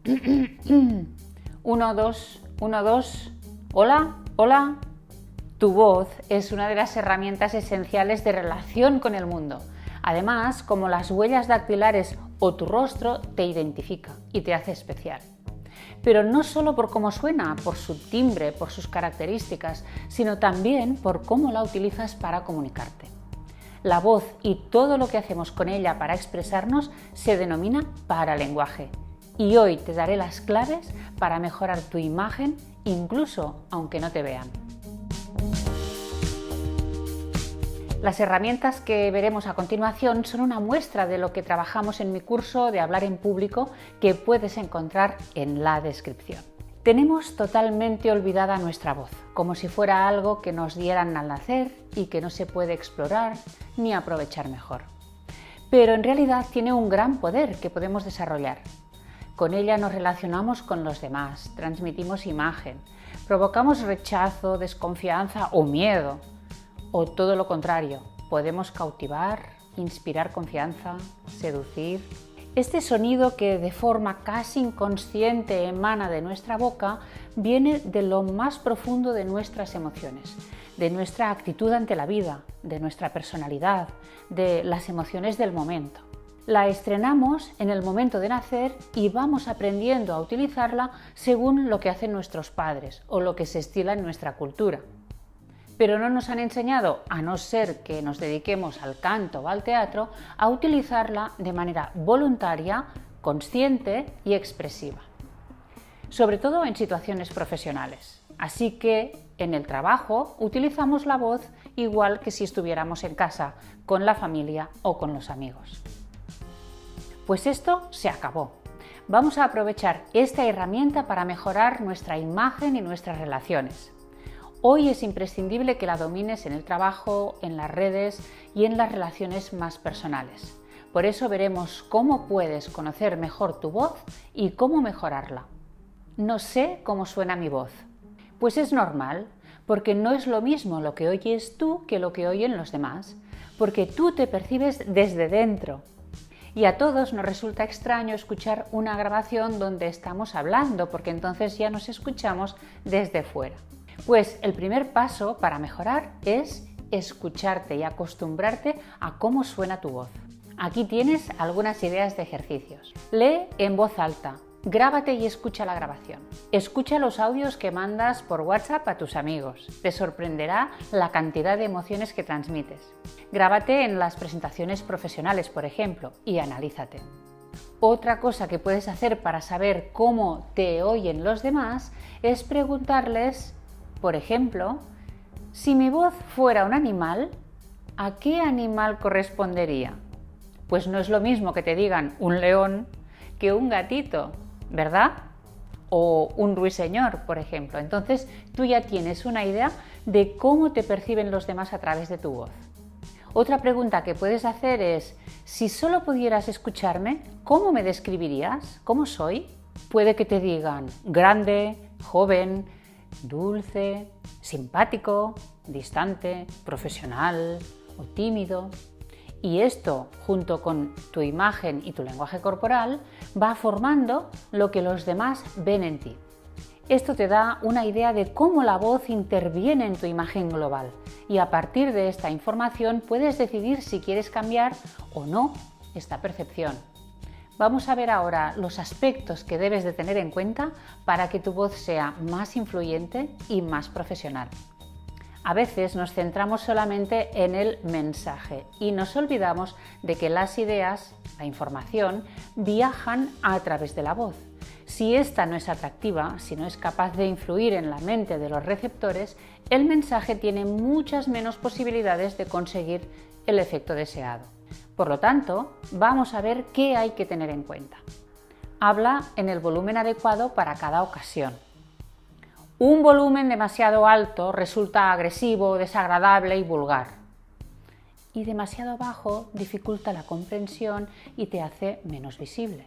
1, 2, 1, 2. Hola, hola. Tu voz es una de las herramientas esenciales de relación con el mundo. Además, como las huellas dactilares o tu rostro te identifica y te hace especial. Pero no solo por cómo suena, por su timbre, por sus características, sino también por cómo la utilizas para comunicarte. La voz y todo lo que hacemos con ella para expresarnos se denomina paralenguaje. Y hoy te daré las claves para mejorar tu imagen, incluso aunque no te vean. Las herramientas que veremos a continuación son una muestra de lo que trabajamos en mi curso de hablar en público que puedes encontrar en la descripción. Tenemos totalmente olvidada nuestra voz, como si fuera algo que nos dieran al nacer y que no se puede explorar ni aprovechar mejor. Pero en realidad tiene un gran poder que podemos desarrollar. Con ella nos relacionamos con los demás, transmitimos imagen, provocamos rechazo, desconfianza o miedo. O todo lo contrario, podemos cautivar, inspirar confianza, seducir. Este sonido que de forma casi inconsciente emana de nuestra boca viene de lo más profundo de nuestras emociones, de nuestra actitud ante la vida, de nuestra personalidad, de las emociones del momento. La estrenamos en el momento de nacer y vamos aprendiendo a utilizarla según lo que hacen nuestros padres o lo que se estila en nuestra cultura. Pero no nos han enseñado, a no ser que nos dediquemos al canto o al teatro, a utilizarla de manera voluntaria, consciente y expresiva. Sobre todo en situaciones profesionales. Así que en el trabajo utilizamos la voz igual que si estuviéramos en casa, con la familia o con los amigos. Pues esto se acabó. Vamos a aprovechar esta herramienta para mejorar nuestra imagen y nuestras relaciones. Hoy es imprescindible que la domines en el trabajo, en las redes y en las relaciones más personales. Por eso veremos cómo puedes conocer mejor tu voz y cómo mejorarla. No sé cómo suena mi voz. Pues es normal, porque no es lo mismo lo que oyes tú que lo que oyen los demás, porque tú te percibes desde dentro. Y a todos nos resulta extraño escuchar una grabación donde estamos hablando, porque entonces ya nos escuchamos desde fuera. Pues el primer paso para mejorar es escucharte y acostumbrarte a cómo suena tu voz. Aquí tienes algunas ideas de ejercicios. Lee en voz alta, grábate y escucha la grabación. Escucha los audios que mandas por WhatsApp a tus amigos. Te sorprenderá la cantidad de emociones que transmites. Grábate en las presentaciones profesionales, por ejemplo, y analízate. Otra cosa que puedes hacer para saber cómo te oyen los demás es preguntarles, por ejemplo, si mi voz fuera un animal, ¿a qué animal correspondería? Pues no es lo mismo que te digan un león que un gatito, ¿verdad? O un ruiseñor, por ejemplo. Entonces tú ya tienes una idea de cómo te perciben los demás a través de tu voz. Otra pregunta que puedes hacer es, si solo pudieras escucharme, ¿cómo me describirías? ¿Cómo soy? Puede que te digan grande, joven, dulce, simpático, distante, profesional o tímido. Y esto, junto con tu imagen y tu lenguaje corporal, va formando lo que los demás ven en ti. Esto te da una idea de cómo la voz interviene en tu imagen global y a partir de esta información puedes decidir si quieres cambiar o no esta percepción. Vamos a ver ahora los aspectos que debes de tener en cuenta para que tu voz sea más influyente y más profesional. A veces nos centramos solamente en el mensaje y nos olvidamos de que las ideas, la información, viajan a través de la voz. Si esta no es atractiva, si no es capaz de influir en la mente de los receptores, el mensaje tiene muchas menos posibilidades de conseguir el efecto deseado. Por lo tanto, vamos a ver qué hay que tener en cuenta. Habla en el volumen adecuado para cada ocasión. Un volumen demasiado alto resulta agresivo, desagradable y vulgar. Y demasiado bajo dificulta la comprensión y te hace menos visible.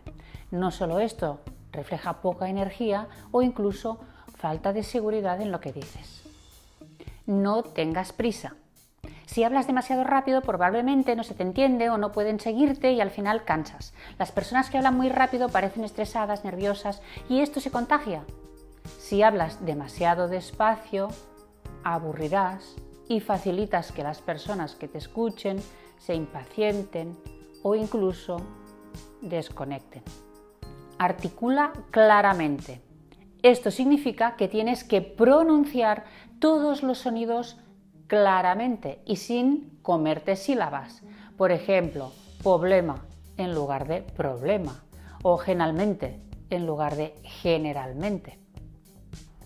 No solo esto, refleja poca energía o incluso falta de seguridad en lo que dices. No tengas prisa. Si hablas demasiado rápido, probablemente no se te entiende o no pueden seguirte y al final cansas. Las personas que hablan muy rápido parecen estresadas, nerviosas y esto se contagia. Si hablas demasiado despacio, aburrirás y facilitas que las personas que te escuchen se impacienten o incluso desconecten. Articula claramente. Esto significa que tienes que pronunciar todos los sonidos claramente y sin comerte sílabas. Por ejemplo, problema en lugar de problema o generalmente en lugar de generalmente.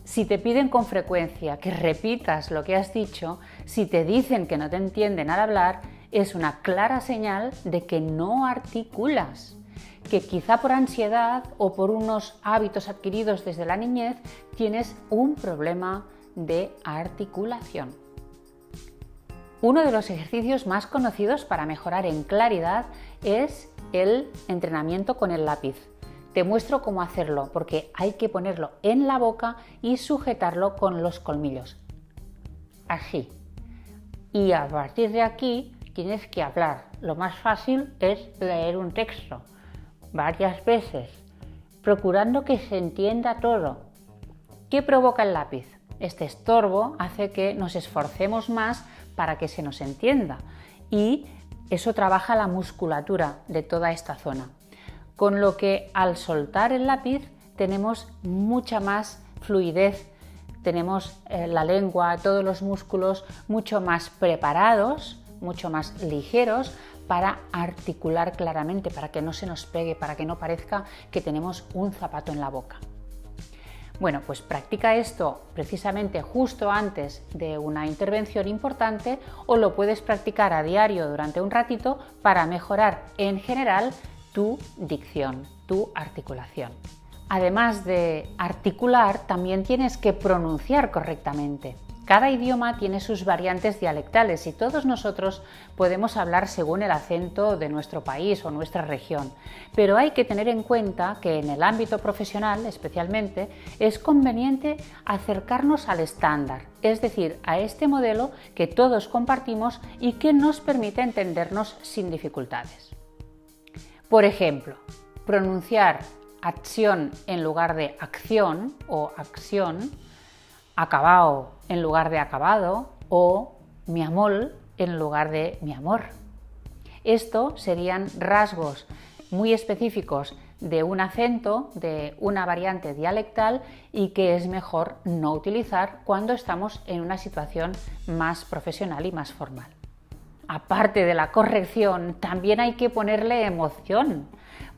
Si te piden con frecuencia que repitas lo que has dicho, si te dicen que no te entienden al hablar, es una clara señal de que no articulas, que quizá por ansiedad o por unos hábitos adquiridos desde la niñez tienes un problema de articulación. Uno de los ejercicios más conocidos para mejorar en claridad es el entrenamiento con el lápiz. Te muestro cómo hacerlo porque hay que ponerlo en la boca y sujetarlo con los colmillos. Así. Y a partir de aquí tienes que hablar. Lo más fácil es leer un texto varias veces, procurando que se entienda todo. ¿Qué provoca el lápiz? Este estorbo hace que nos esforcemos más para que se nos entienda y eso trabaja la musculatura de toda esta zona. Con lo que al soltar el lápiz tenemos mucha más fluidez, tenemos la lengua, todos los músculos mucho más preparados, mucho más ligeros para articular claramente, para que no se nos pegue, para que no parezca que tenemos un zapato en la boca. Bueno, pues practica esto precisamente justo antes de una intervención importante o lo puedes practicar a diario durante un ratito para mejorar en general tu dicción, tu articulación. Además de articular, también tienes que pronunciar correctamente. Cada idioma tiene sus variantes dialectales y todos nosotros podemos hablar según el acento de nuestro país o nuestra región, pero hay que tener en cuenta que en el ámbito profesional especialmente es conveniente acercarnos al estándar, es decir, a este modelo que todos compartimos y que nos permite entendernos sin dificultades. Por ejemplo, pronunciar acción en lugar de acción o acción, acabao en lugar de acabado o mi amor en lugar de mi amor. Esto serían rasgos muy específicos de un acento, de una variante dialectal y que es mejor no utilizar cuando estamos en una situación más profesional y más formal. Aparte de la corrección, también hay que ponerle emoción,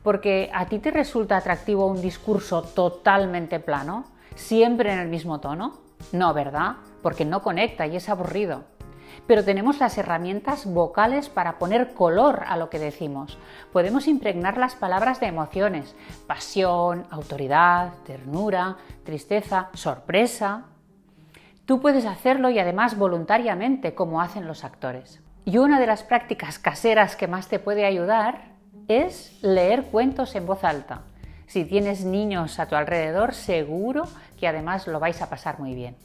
porque ¿a ti te resulta atractivo un discurso totalmente plano, siempre en el mismo tono? No, ¿verdad? Porque no conecta y es aburrido. Pero tenemos las herramientas vocales para poner color a lo que decimos. Podemos impregnar las palabras de emociones, pasión, autoridad, ternura, tristeza, sorpresa. Tú puedes hacerlo y además voluntariamente, como hacen los actores. Y una de las prácticas caseras que más te puede ayudar es leer cuentos en voz alta. Si tienes niños a tu alrededor, seguro que además lo vais a pasar muy bien.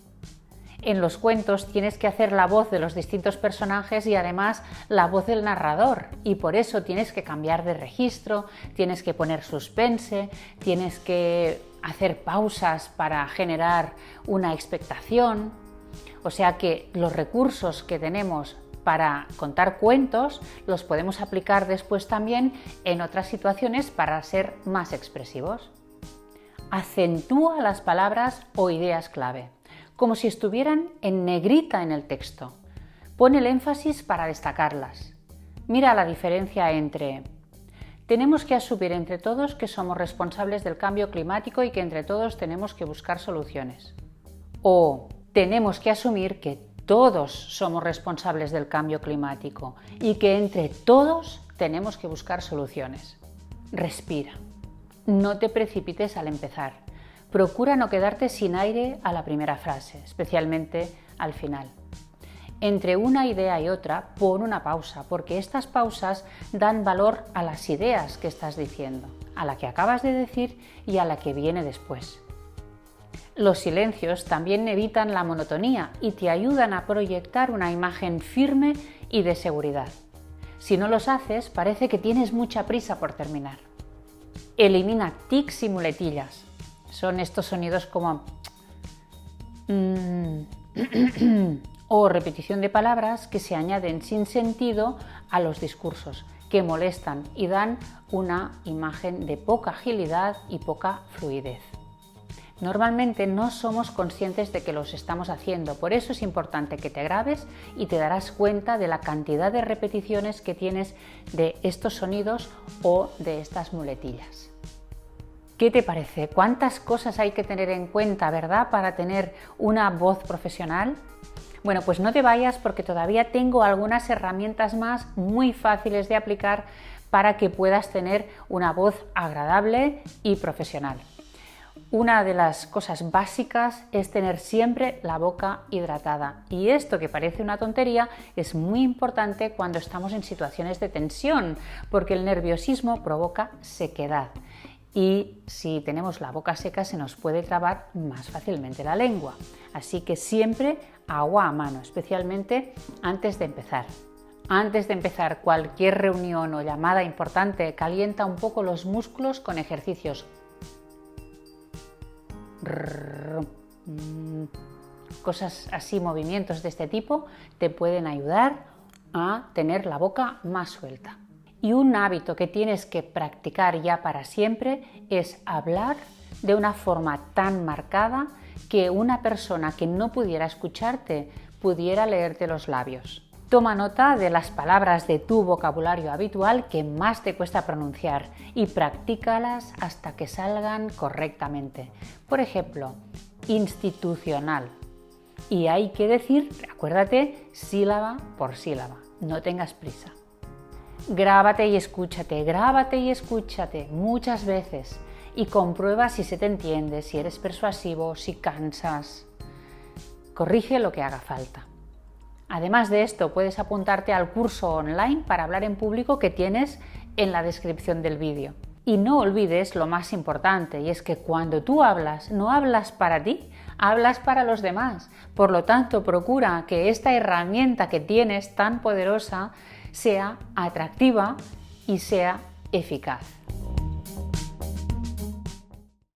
En los cuentos tienes que hacer la voz de los distintos personajes y además la voz del narrador, y por eso tienes que cambiar de registro, tienes que poner suspense, tienes que hacer pausas para generar una expectación. O sea que los recursos que tenemos para contar cuentos los podemos aplicar después también en otras situaciones para ser más expresivos. Acentúa las palabras o ideas clave, como si estuvieran en negrita en el texto. Pon el énfasis para destacarlas. Mira la diferencia entre tenemos que asumir entre todos que somos responsables del cambio climático y que entre todos tenemos que buscar soluciones. O tenemos que asumir que todos somos responsables del cambio climático y que entre todos tenemos que buscar soluciones. Respira. No te precipites al empezar. Procura no quedarte sin aire a la primera frase, especialmente al final. Entre una idea y otra, pon una pausa, porque estas pausas dan valor a las ideas que estás diciendo, a la que acabas de decir y a la que viene después. Los silencios también evitan la monotonía y te ayudan a proyectar una imagen firme y de seguridad. Si no los haces, parece que tienes mucha prisa por terminar. Elimina tics y muletillas. Son estos sonidos como o repetición de palabras que se añaden sin sentido a los discursos, que molestan y dan una imagen de poca agilidad y poca fluidez. Normalmente no somos conscientes de que los estamos haciendo, por eso es importante que te grabes y te darás cuenta de la cantidad de repeticiones que tienes de estos sonidos o de estas muletillas. ¿Qué te parece? ¿Cuántas cosas hay que tener en cuenta, verdad, para tener una voz profesional? Bueno, pues no te vayas porque todavía tengo algunas herramientas más muy fáciles de aplicar para que puedas tener una voz agradable y profesional. Una de las cosas básicas es tener siempre la boca hidratada, y esto, que parece una tontería, es muy importante cuando estamos en situaciones de tensión, porque el nerviosismo provoca sequedad y si tenemos la boca seca se nos puede trabar más fácilmente la lengua. Así que siempre agua a mano, especialmente antes de empezar. Antes de empezar cualquier reunión o llamada importante, calienta un poco los músculos con ejercicios. Cosas así, movimientos de este tipo te pueden ayudar a tener la boca más suelta. Y un hábito que tienes que practicar ya para siempre es hablar de una forma tan marcada que una persona que no pudiera escucharte pudiera leerte los labios. Toma nota de las palabras de tu vocabulario habitual que más te cuesta pronunciar y practícalas hasta que salgan correctamente. Por ejemplo, institucional. Y hay que decir, acuérdate, sílaba por sílaba. No tengas prisa. Grábate y escúchate muchas veces y comprueba si se te entiende, si eres persuasivo, si cansas. Corrige lo que haga falta. Además de esto, puedes apuntarte al curso online para hablar en público que tienes en la descripción del vídeo. Y no olvides lo más importante, y es que cuando tú hablas, no hablas para ti, hablas para los demás. Por lo tanto, procura que esta herramienta que tienes tan poderosa sea atractiva y sea eficaz.